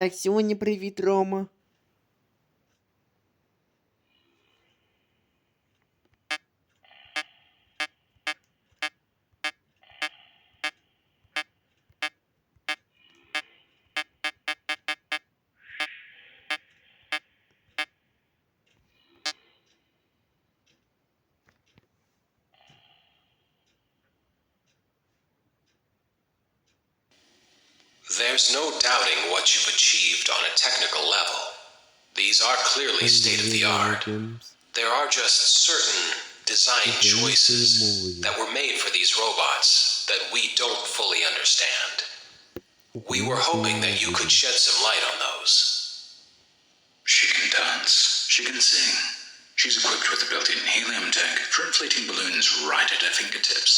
Так, сьогодні привіт, Рома. There's no doubting what you've achieved on a technical level. These are clearly state-of-the-art. There are just certain design choices that were made for these robots that we don't fully understand. We were hoping that you could shed some light on those. She can dance. She can sing. She's equipped with a built-in helium tank for inflating balloons right at her fingertips.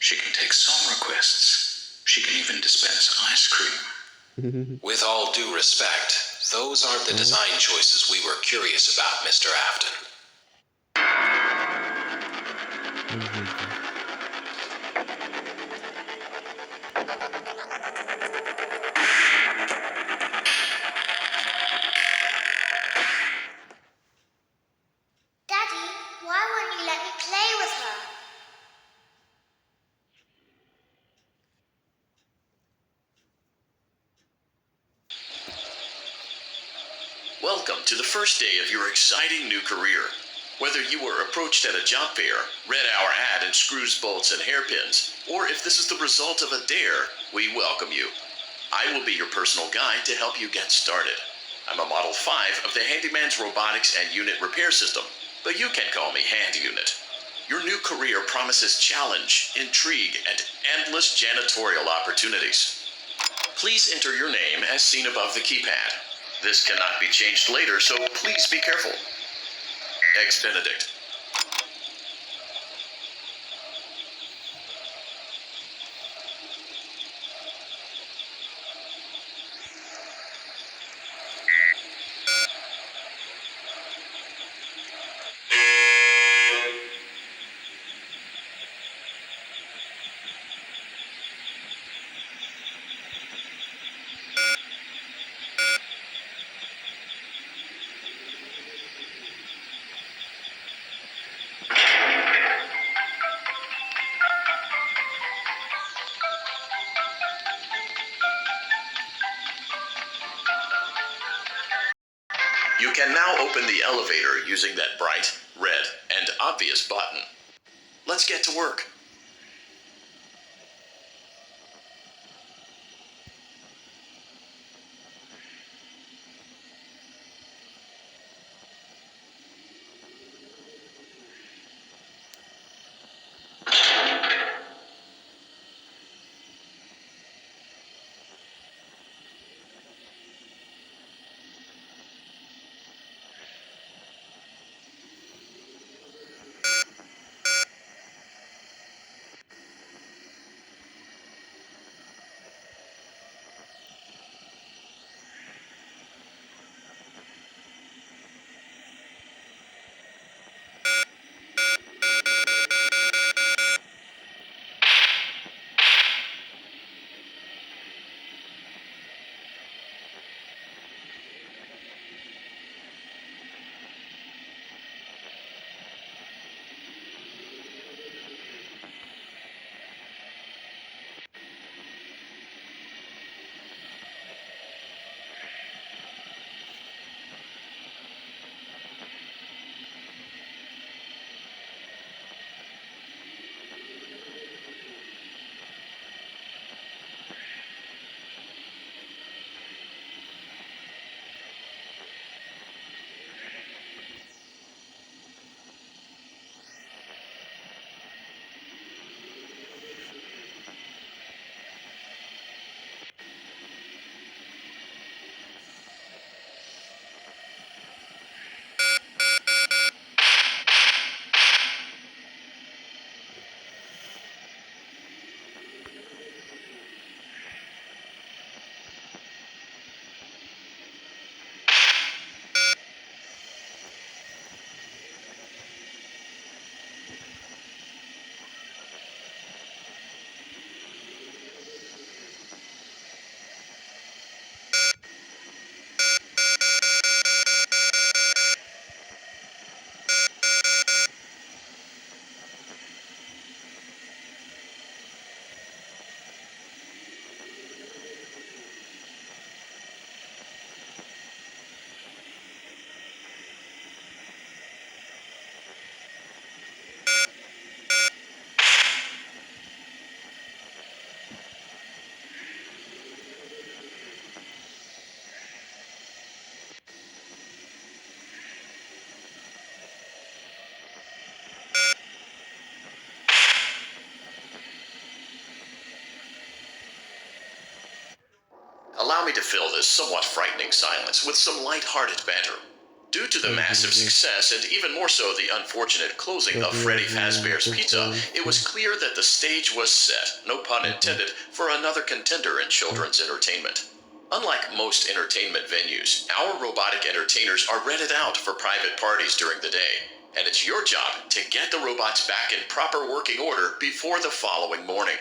She can take song requests. She can even dispense ice cream. With all due respect, those aren't the design choices we were curious about, Mr. Afton. Daddy, why won't you let me play with her? Welcome to the first day of your exciting new career. Whether you were approached at a job fair, read our ad in screws, bolts, and hairpins, or if this is the result of a dare, we welcome you. I will be your personal guide to help you get started. I'm a Model 5 of the Handyman's Robotics and Unit Repair System, but you can call me Hand Unit. Your new career promises challenge, intrigue, and endless janitorial opportunities. Please enter your name as seen above the keypad. This cannot be changed later, so please be careful. Eggs Benedict. You can now open the elevator using that bright, red, and obvious button. Let's get to work. me to fill this somewhat frightening silence with some light-hearted banter. Due to the massive success, and even more so the unfortunate closing of Freddy Fazbear's Pizza, it was clear that the stage was set, no pun intended, for another contender in children's entertainment. Unlike most entertainment venues, our robotic entertainers are rented out for private parties during the day, and it's your job to get the robots back in proper working order before the following morning.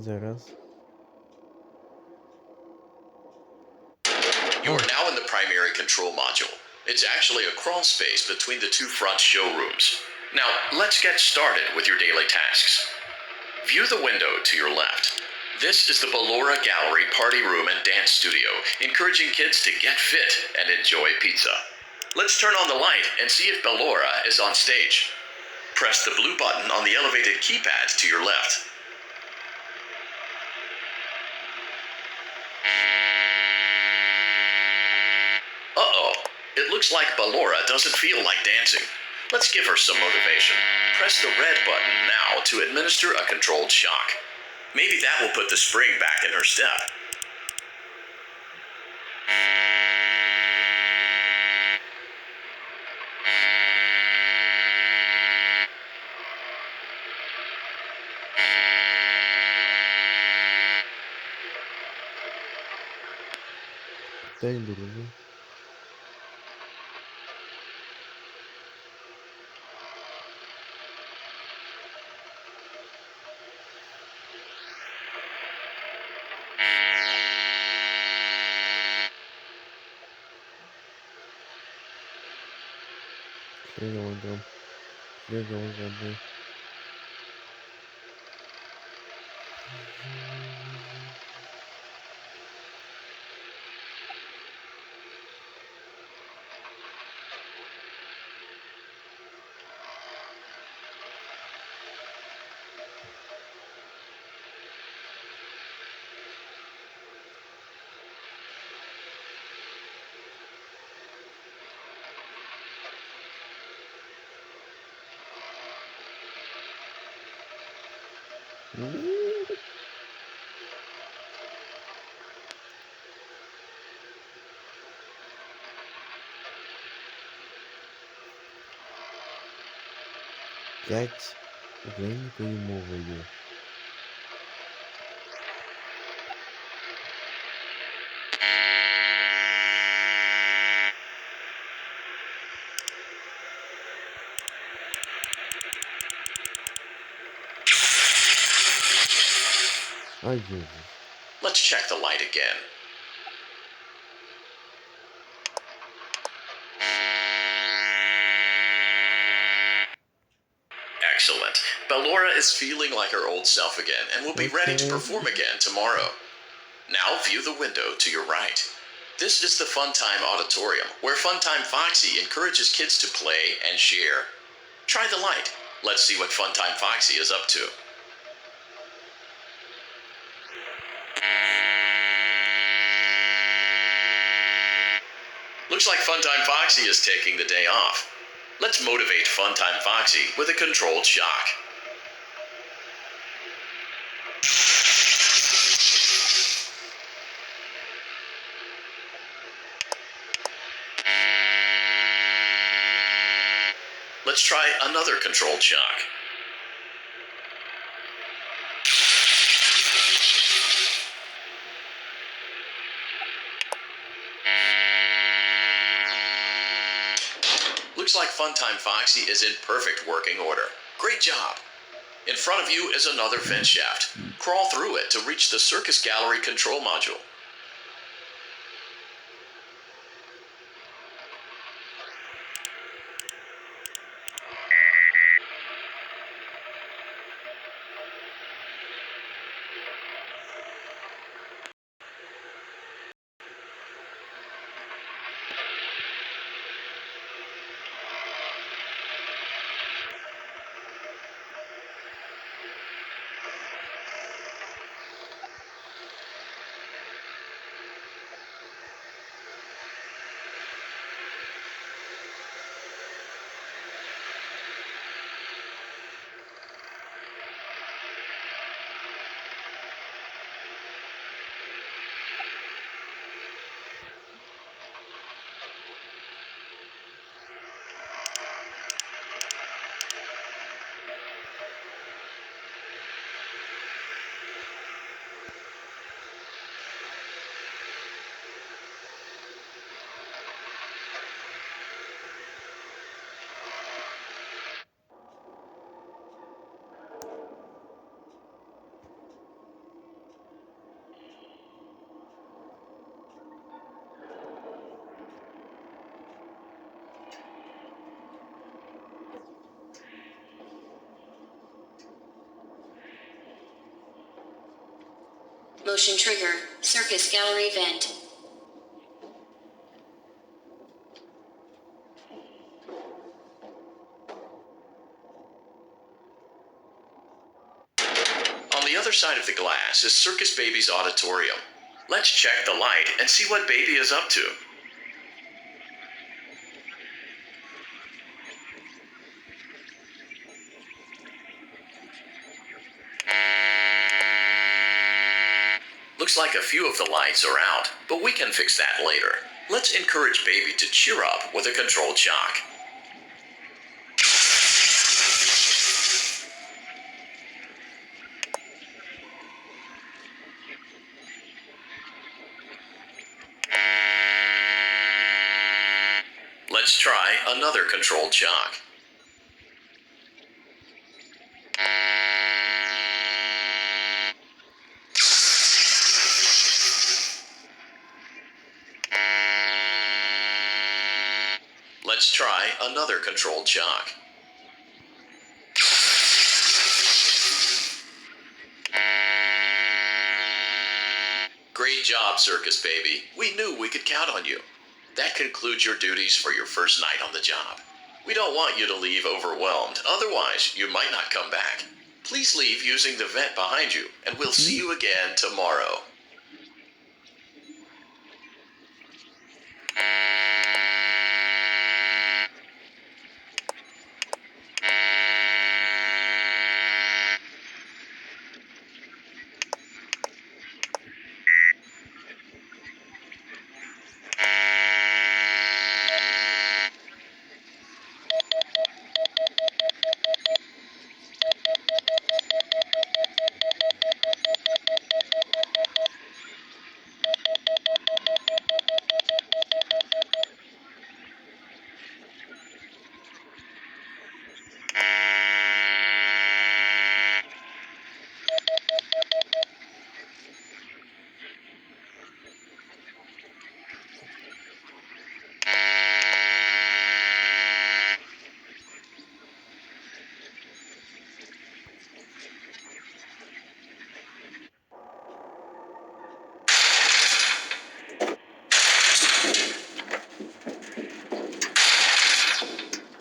Зараз. You are now in the primary control module. It's actually a crawl space between the two front showrooms. Now, let's get started with your daily tasks. View the window to your left. This is the Ballora Gallery Party Room and Dance Studio, encouraging kids to get fit and enjoy pizza. Let's turn on the light and see if Ballora is on stage. Press the blue button on the elevated keypad to your left. Uh-oh, it looks like Ballora doesn't feel like dancing. Let's give her some motivation. Press the red button now to administer a controlled shock. Maybe that will put the spring back in her step. Дай друзі. Прийом. Прийом. П'ять українською мовою. Ай, Єзус. Let's check the light again. Excellent. Ballora is feeling like her old self again and will be ready to perform again tomorrow. Now view the window to your right. This is the Funtime Auditorium, where Funtime Foxy encourages kids to play and share. Try the light. Let's see what Funtime Foxy is up to. Looks like Funtime Foxy is taking the day off. Let's motivate Funtime Foxy with a controlled shock. Let's try another controlled shock. Looks like Funtime Foxy is in perfect working order. Great job. In front of you is another vent shaft. Crawl through it to reach the Circus Gallery control module. Motion trigger, circus gallery vent. On the other side of the glass is Circus Baby's auditorium. Let's check the light and see what Baby is up to. Looks like a few of the lights are out, but we can fix that later. Let's encourage Baby to cheer up with a controlled shock. Let's try another controlled shock. Let's try another controlled shock. Great job, Circus Baby. We knew we could count on you. That concludes your duties for your first night on the job. We don't want you to leave overwhelmed, otherwise you might not come back. Please leave using the vent behind you, and we'll see you again tomorrow.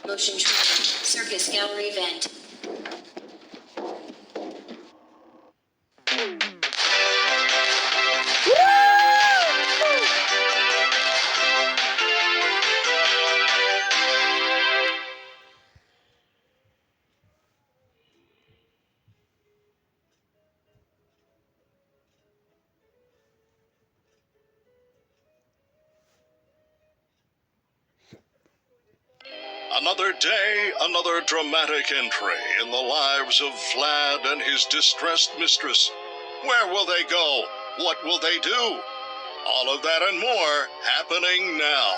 Motion trigger, circus gallery vent. Another day, another dramatic entry in the lives of Vlad and his distressed mistress. Where will they go? What will they do? All of that and more happening now.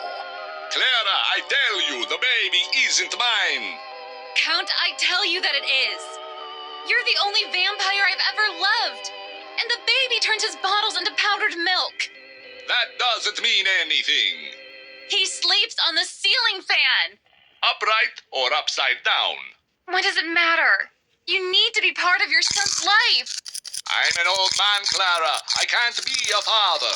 Clara, I tell you, the baby isn't mine. Count, I tell you that it is. You're the only vampire I've ever loved. And the baby turns his bottles into powdered milk. That doesn't mean anything. He sleeps on the ceiling fan. Upright or upside down? What does it matter? You need to be part of your son's life. I'm an old man, Clara. I can't be a father.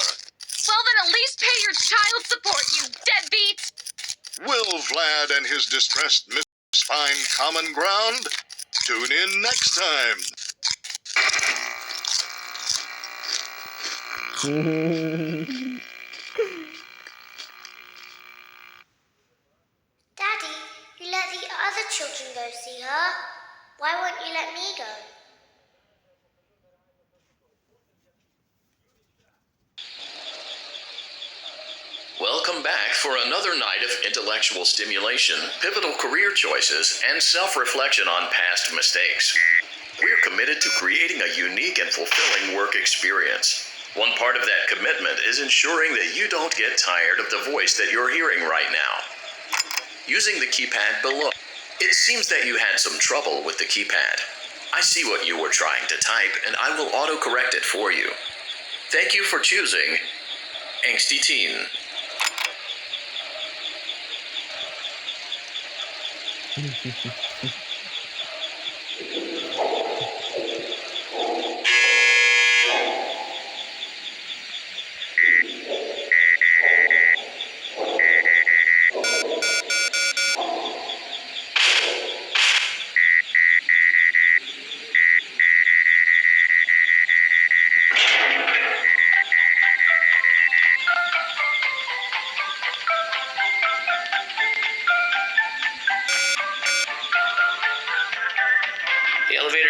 Well, then at least pay your child support, you deadbeat. Will Vlad and his distressed mistress find common ground? Tune in next time. Daddy, you let the other children go see her. Why won't you let me go? Welcome back for another night of intellectual stimulation, pivotal career choices, and self-reflection on past mistakes. We're committed to creating a unique and fulfilling work experience. One part of that commitment is ensuring that you don't get tired of the voice that you're hearing right now. Using the keypad below, it seems that you had some trouble with the keypad. I see what you were trying to type, and I will auto-correct it for you. Thank you for choosing Angsty Teen.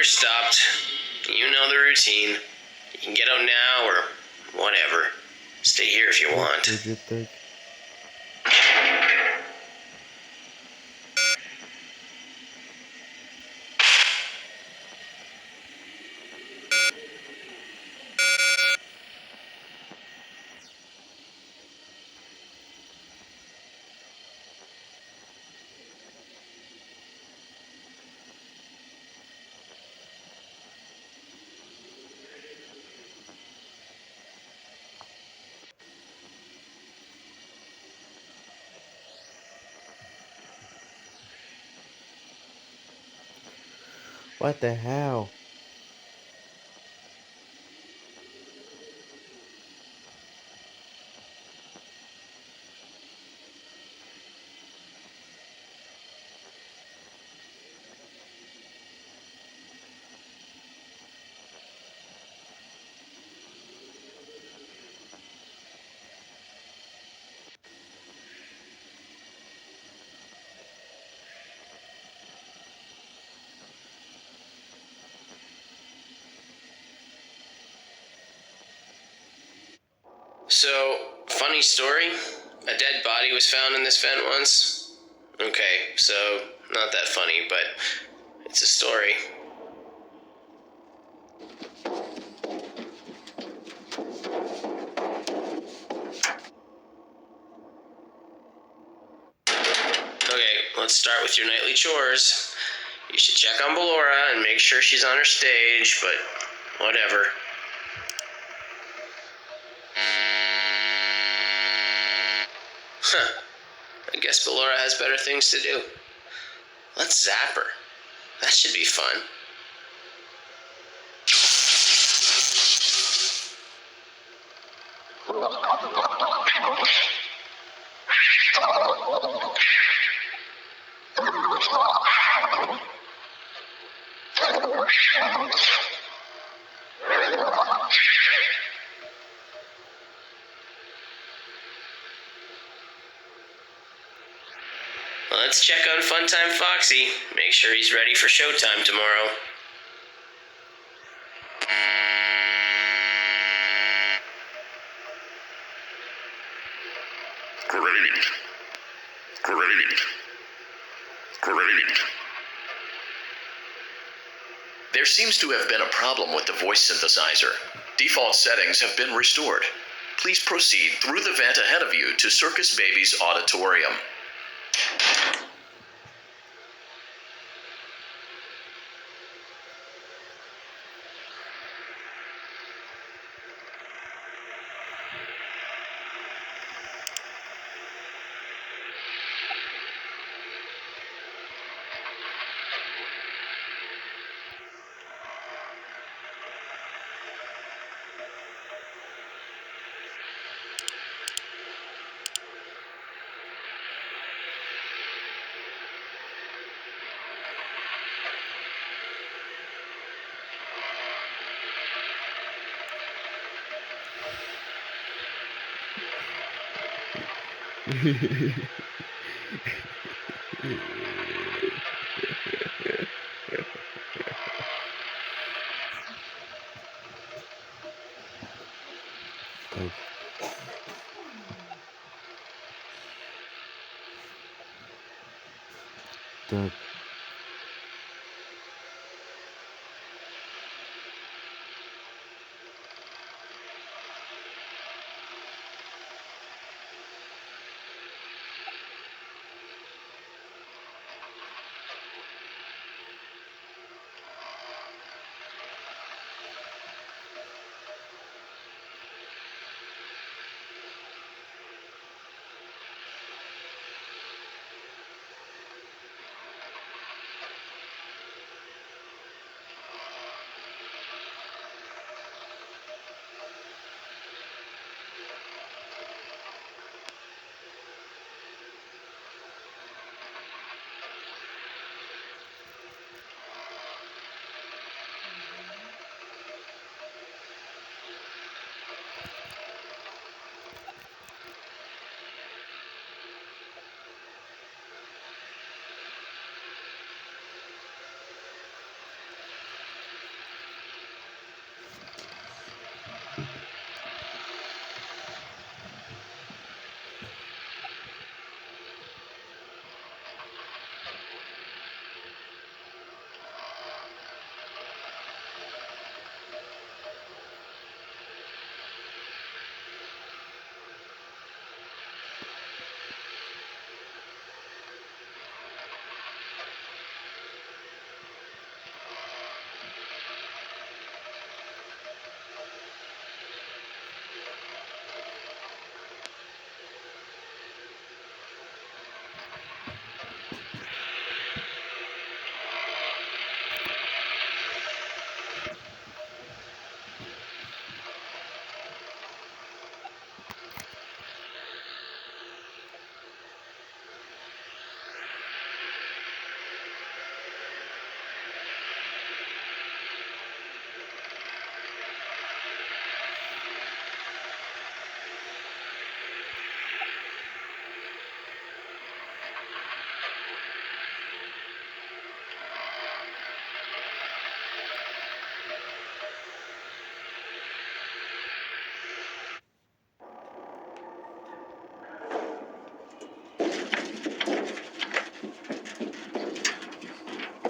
elevator stopped. You know the routine. You can get out now or whatever. Stay here if you want. Будет так. What the hell? So, funny story. A dead body was found in this vent once. Okay, so not that funny, but it's a story. Okay, let's start with your nightly chores. You should check on Ballora and make sure she's on her stage, but whatever. Huh. I guess Ballora has better things to do. Let's zap her. That should be fun. Let's check on Funtime Foxy. Make sure he's ready for showtime tomorrow. Great. There seems to have been a problem with the voice synthesizer. Default settings have been restored. Please proceed through the vent ahead of you to Circus Baby's auditorium. Так. Так.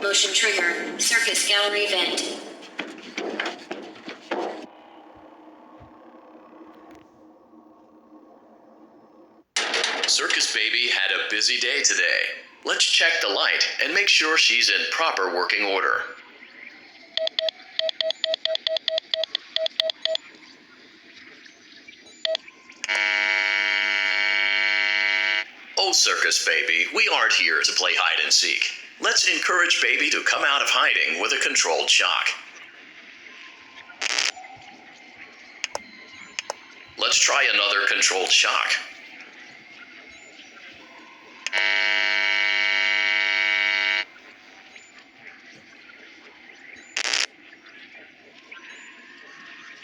Motion trigger. Circus gallery vent. Circus Baby had a busy day today. Let's check the light and make sure she's in proper working order. Oh, Circus Baby, we aren't here to play hide and seek. Let's encourage Baby to come out of hiding with a controlled shock. Let's try another controlled shock.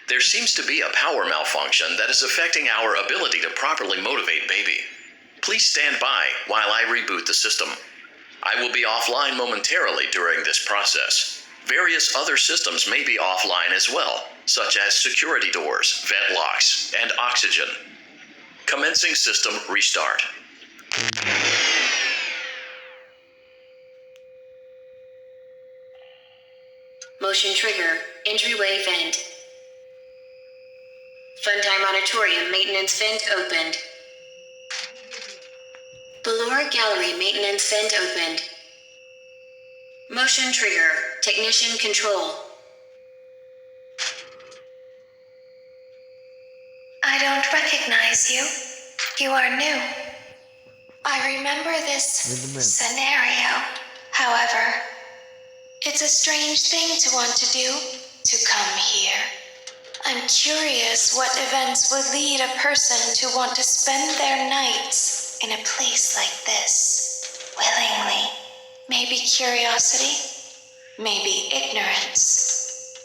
There seems to be a power malfunction that is affecting our ability to properly motivate Baby. Please stand by while I reboot the system. I will be offline momentarily during this process. Various other systems may be offline as well, such as security doors, vent locks, and oxygen. Commencing system restart. Motion trigger. Entryway vent. Funtime Auditorium maintenance vent opened. Ballora Gallery maintenance vent opened. Motion trigger. Technician control. I don't recognize you. You are new. I remember this scenario. However, it's a strange thing to want to do, to come here. I'm curious what events would lead a person to want to spend their nights in a place like this, willingly. Maybe curiosity, maybe ignorance.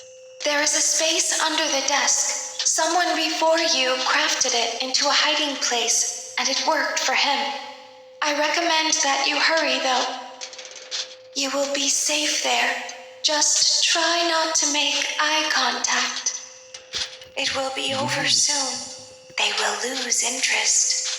There is a space under the desk. Someone before you crafted it into a hiding place, and it worked for him. I recommend that you hurry, though. You will be safe there. Just try not to make eye contact. It will be over soon. They will lose interest.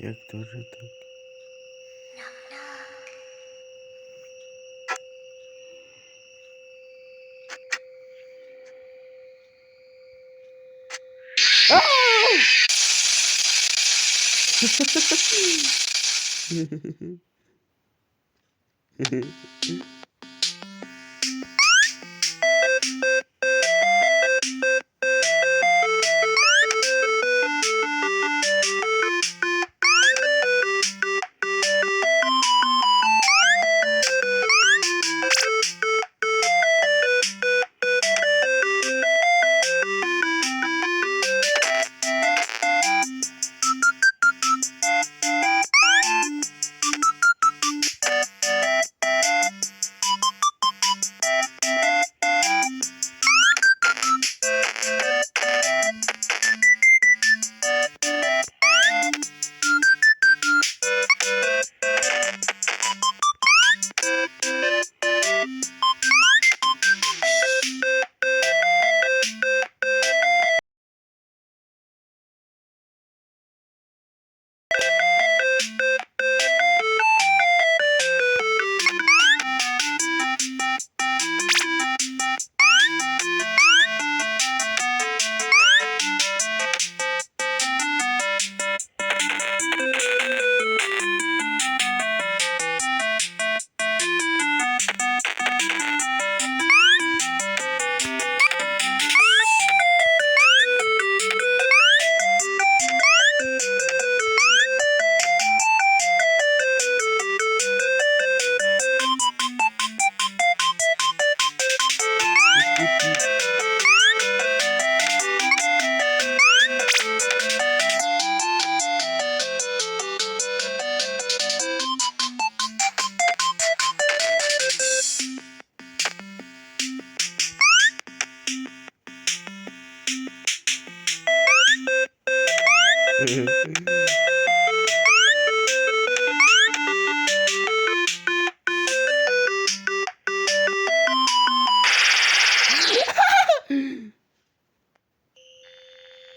Як тоже так?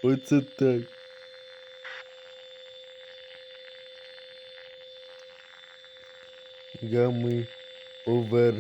Оце так. Гами овер.